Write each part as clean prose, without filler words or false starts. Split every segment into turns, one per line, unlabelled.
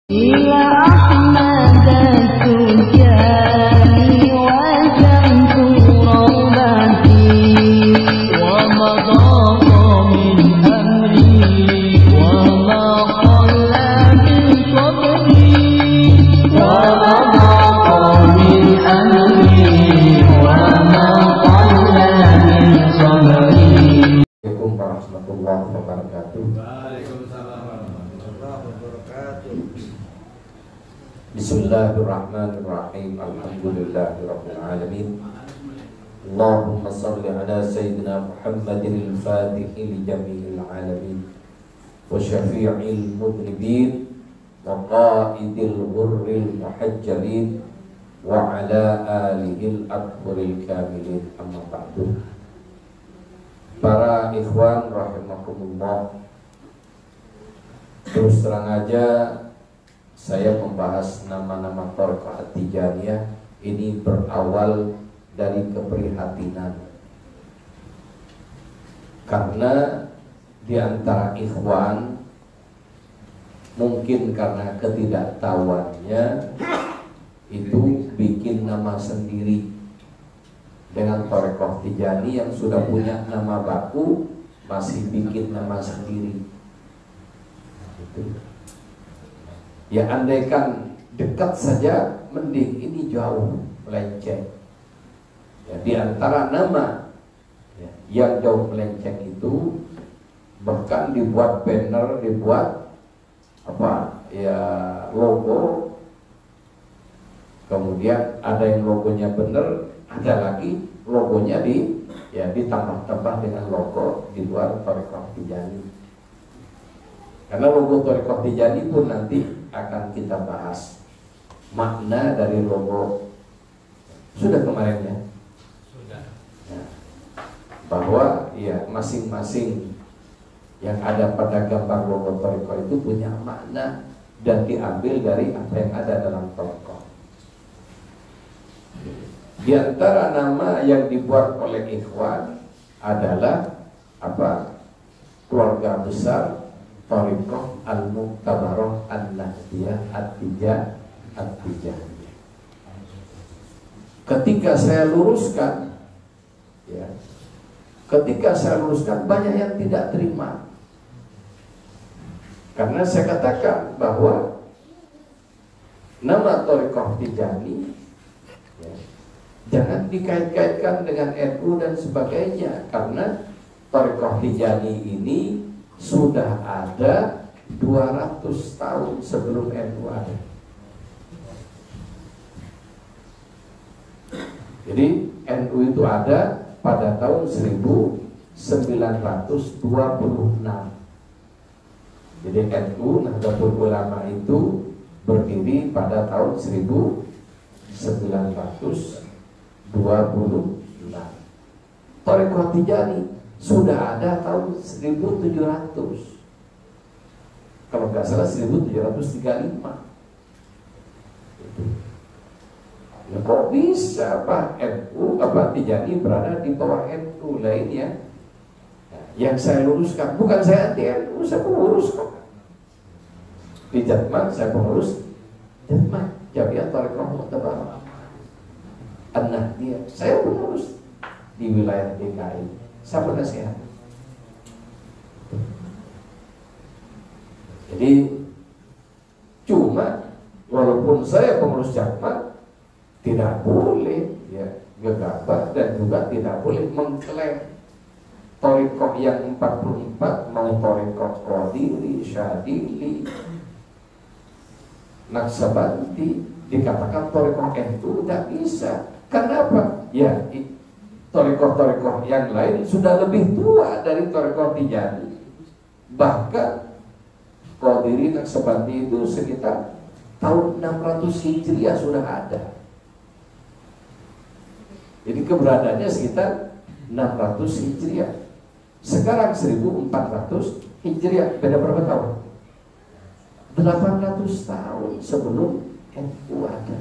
إلى أحمد التجاني وجمت رغبتي ومضى من أمري وما قل من صبري ومضى من أمري وما قل من صبري.
Assalamualaikum warahmatullahi wabarakatuh.
Waalaikumsalam warahmatullahi wabarakatuh.
Bismillahirrahmanirrahim. Alhamdulillahirabbil alamin. Allahumma shalli ala sayyidina Muhammadin al-Fatihi li jami'il alamin wa syafi'il mudhnibin wa qa'idil ghurril muhajjalin wa ala alihil adhuril kamilin. Amma ba'du. Para ikhwan rahimakumullah, terus terang aja saya membahas nama-nama Thariqah At-Tijaniyah ini berawal dari keprihatinan, karena di antara ikhwan mungkin karena ketidaktahuannya itu bikin nama sendiri dengan Thariqah Tijani yang sudah punya nama baku masih bikin nama sendiri. Ya andaikan dekat saja mending, ini jauh melenceng. Ya, di antara nama yang jauh melenceng itu bahkan dibuat banner, dibuat logo, kemudian ada yang logonya bener, ada lagi logonya ditambah-tambah dengan logo di luar Thariqah Tijani. Karena logo Thariqah Tijani pun nanti akan kita bahas makna dari logo. Sudah kemarin ya?
Sudah.
Ya. Bahwa ya masing-masing yang ada pada gambar logo Thariqah itu punya makna dan diambil dari apa yang ada dalam Thariqah. Di antara nama yang dibuat oleh ikhwan adalah keluarga besar Thariqah Al-Muqtabarah An-Nahdiyah At-Tijaniyah. Ketika saya luruskan banyak yang tidak terima, karena saya katakan bahwa nama Thariqah Tijani jangan dikait-kaitkan dengan NU dan sebagainya, karena Thariqah Tijani ini sudah ada 200 tahun sebelum NU ada. Jadi NU itu ada pada tahun 1926. Jadi NU Nahdlatul Ulama itu berdiri pada tahun 1926. Thariqah Tijani sudah ada tahun 1700, kalau nggak salah 1735. Ya, kok bisa NU Tijani berada di bawah NU lainnya? Yang saya luruskan, bukan saya anti NU, saya pengurus kok. Di Jatman saya pengurus Jatman, Jamiah Thariqah Muqtabarah An-Nahdiyah, saya pengurus di wilayah DKI. Saya penasehat. Jadi cuma walaupun saya pengurus Jatman, tidak boleh gegabah dan juga tidak boleh mengklaim Thariqah yang 44, mau Thariqah Qadiri, Syadili, Naksabandi dikatakan Thariqah NU, tidak bisa. Kenapa? Ya, Thariqah yang lain sudah lebih tua dari Thariqah Tijani. Bahkan Qadiri, Naksabandi itu sekitar tahun 600 Hijriah sudah ada. Jadi keberadaannya sekitar 600 Hijriah. Sekarang 1400 Hijriah, beda berapa tahun? 800 tahun sebelum NU ada.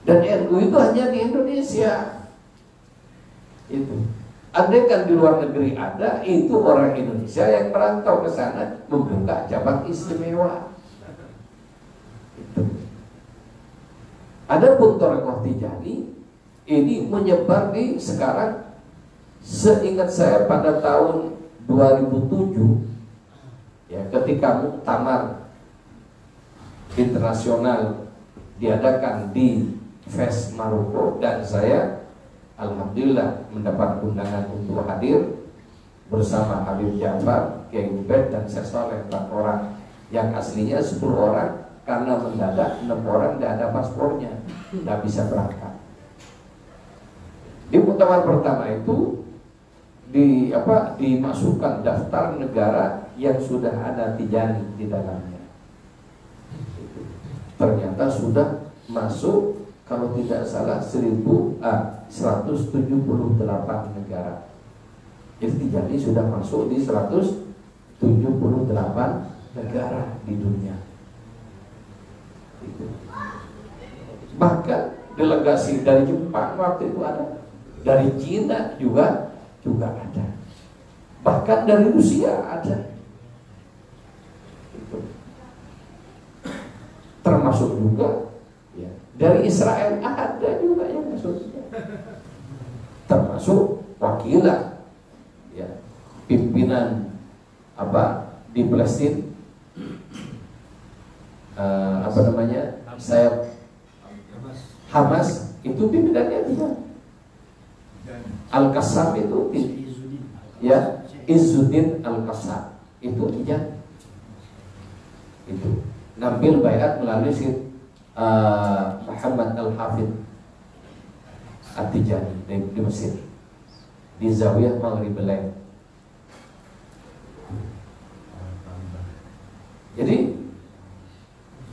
Dan NU itu hanya di Indonesia. Itu. Andai kan di luar negeri ada, itu orang Indonesia yang merantau ke sana membuka cabang istimewa. Itu. Adapun Thariqah Tijani ini menyebar di sekarang, seingat saya pada tahun 2007 ya, ketika muktamar internasional diadakan di Fes Maroko, dan saya alhamdulillah mendapat undangan untuk hadir bersama Habib Ja'far, Kiai Ubed, dan Syekh Saleh, 4 orang yang aslinya 10 orang, karena mendadak 6 orang tidak ada paspornya, tidak bisa berangkat. Di muktamar pertama itu dimasukkan daftar negara yang sudah ada Tijani di dalamnya. Ternyata sudah masuk, kalau tidak salah 178 negara. Jadi Tijani sudah masuk di 178 negara di dunia. Bahkan delegasi dari Jepang waktu itu ada, dari Cina juga ada, bahkan dari Rusia ada. Termasuk juga ya, dari Israel ada juga yang masuknya, termasuk wakilah ya, pimpinan di Palestina, sayap Hamas, itu pimpinannya dia. Al-Qassam itu ya, Izzuddin Al-Qassam itu dia. Itu ngambil baiat melalui Muhammad Al-Hafidh At-Tijani di Mesir, di Zawiyah Maghrib Lain. Jadi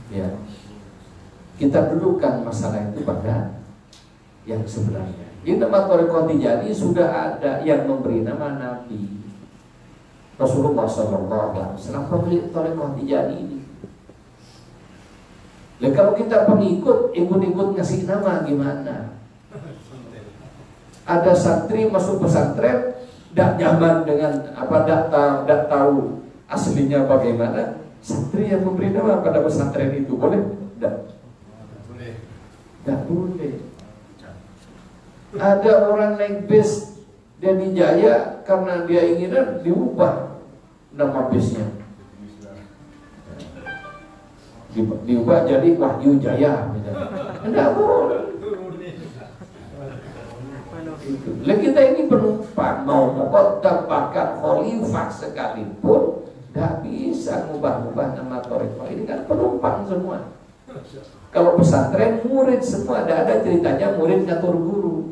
ya, kita dulukan masalah itu pada yang sebenarnya. Di nama Thariqah Tijani sudah ada yang memberi nama Nabi Rasulullah SAW. Pemilik Thariqah Tijani ini. Nah, kalau kita pengikut, ikut-ikut ngasih nama gimana? Ada santri masuk pesantren, tidak nyaman dengan tidak tahu aslinya bagaimana. Santri yang memberi nama pada pesantren itu boleh? Tidak. Tidak boleh. Ada orang naik bis Dedi Jaya, karena dia inginan diubah nama bisnya, diubah jadi Wahyu Jaya. Tidak boleh. Lah kita ini penumpang, mau mengkotak bahkan khalifah sekalipun tidak bisa ngubah-ngubah nama Thariqah. Ini kan penumpang semua. Kalau pesantren murid semua, ada ceritanya murid ngatur guru.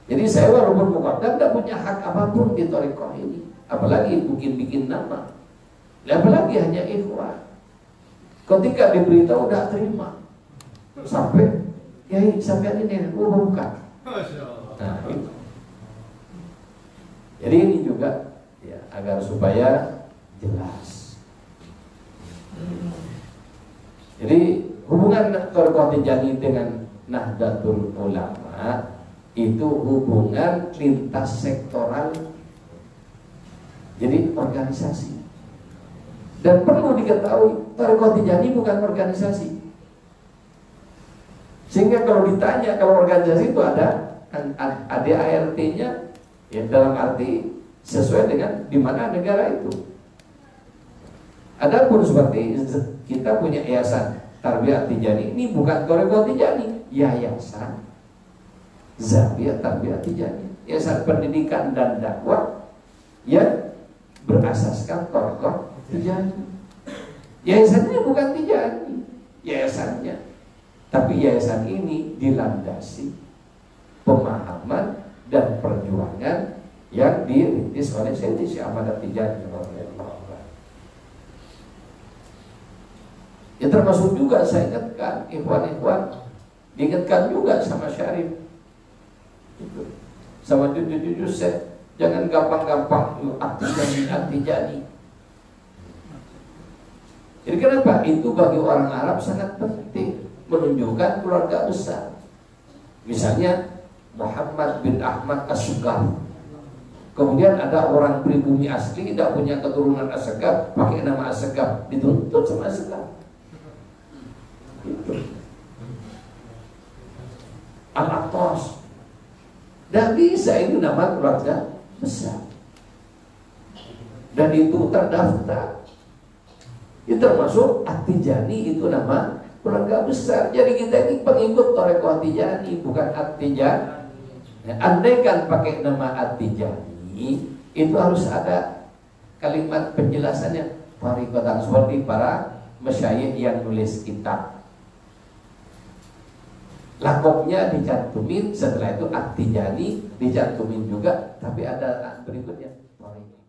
Jadi saya walaupun muqaddam tidak punya hak apapun di Thariqah ini, apalagi bikin nama, apalagi hanya ikhwan. Ketika diberitahu udah terima, sampai Kiai sampai ini bukan. Nah, itu. Jadi ini juga ya, agar supaya jelas. Jadi hubungan Thariqah Tijani dengan Nahdlatul Ulama itu hubungan lintas sektoral, jadi organisasi. Dan perlu diketahui, Thariqah Tijani bukan organisasi. Sehingga kalau ditanya, kalau organisasi itu ada ART-nya, ya dalam arti sesuai dengan di mana negara itu. Adapun seperti kita punya yayasan Tarbiyah Tijani, ini bukan Thariqah Tijani, yayasan Zawiyah Tarbiyah Tijani, yayasan pendidikan dan dakwah yang berasaskan Thariqah Tijani. Yayasannya bukan Tijani, yayasannya, tapi yayasan ini dilandasi pemahaman dan perjuangan yang dirintis oleh Sayyidi Syekh Ahmad Tijani. Ya termasuk juga saya ingatkan ikhwan-ikhwan, diingatkan juga sama Syarif, sama jujur saya, jangan gampang-gampang At-Tijani. Jadi kenapa? Itu bagi orang Arab sangat penting, menunjukkan keluarga besar. Misalnya Muhammad bin Ahmad As-Sugaf. Kemudian ada orang pribumi asli tidak punya keturunan As-Sugaf, pakai nama As-Sugaf, dituntut sama As-Sugaf. Itu. Al-Attas. Tidak bisa, itu nama keluarga besar. Dan itu terdaftar. Itu termasuk At-Tijani, itu nama keluarga besar. Jadi kita ini pengikut Thariqah Tijani, bukan At-Tijani. Andaikan pakai nama At-Tijani, itu harus ada kalimat penjelasannya Thariqatan, seperti para masyayikh yang nulis kitab. Lakopnya dicantumin, setelah itu At-Tijani dicantumin juga, tapi ada berikutnya Thariqah.